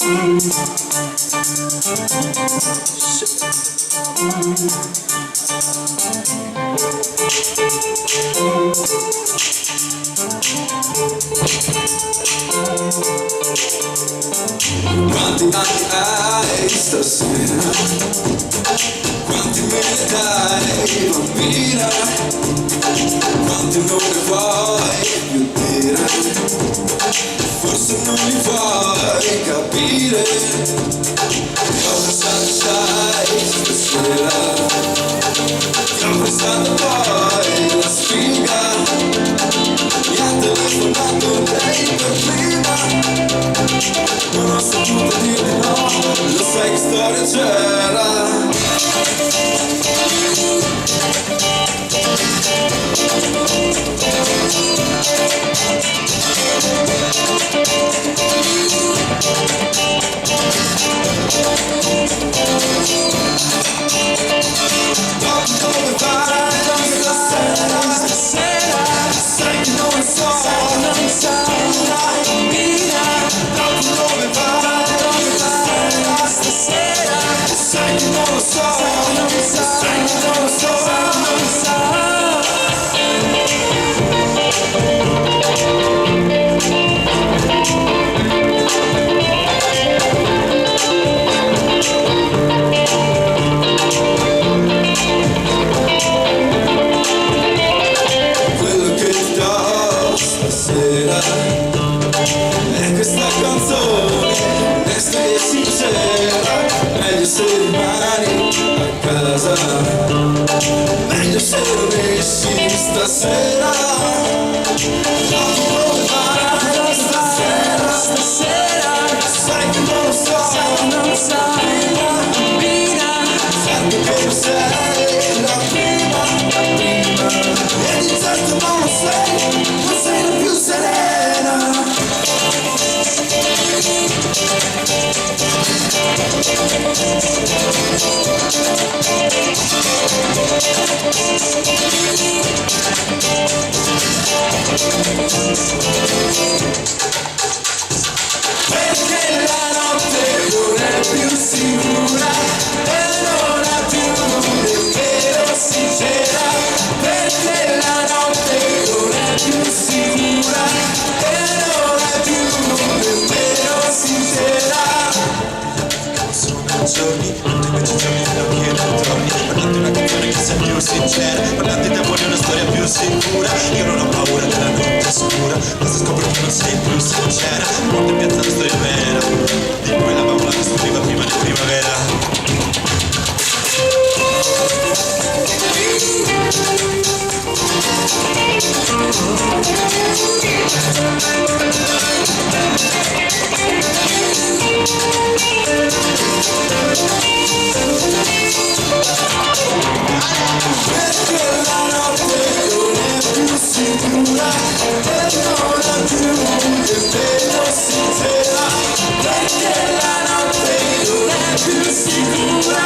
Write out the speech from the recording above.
Quanti anni hai stasera? Quanti me ne dai, bambina? Quanti non ne vuoi più dire? Forse non li vuoi capire. Io ho pensato, sai, stasera. Io ho pensato poi la sfiga. Mi ha telefonato lei per prima. Non ho saputo dirti no, lo sai che storia c'era. Dove vai stasera? Sai che non so, non sai bambina. Dove vai stasera? Sai che non lo so, sai che non lo so, non so. Quello che ti do stasera è questa canzone, onesta e sincera. Meglio se rimani a casa, meglio se non esci stasera. Dove vai stasera? Sai che non lo so, non sai bambina. Certo che lo sei la prima. E di certo non lo sei la più serena. Perché la notte non è più sicura e non ha più nemmeno sincera. Perché la notte non è più sicura e non è più nemmeno sincera. Sono giorni, invece giorni da che non torni. Parlate una canzone che sia più sincera, parlate d'amore una storia più sicura. Io non ho paura della notte scura, basta scopro che non sei più sincera. Porta in piazza la storia vera, di quella bambola che stupiva prima di primavera. Perché la notte non è più sicura e non è più nemmeno sincera. Perché la notte non è più sicura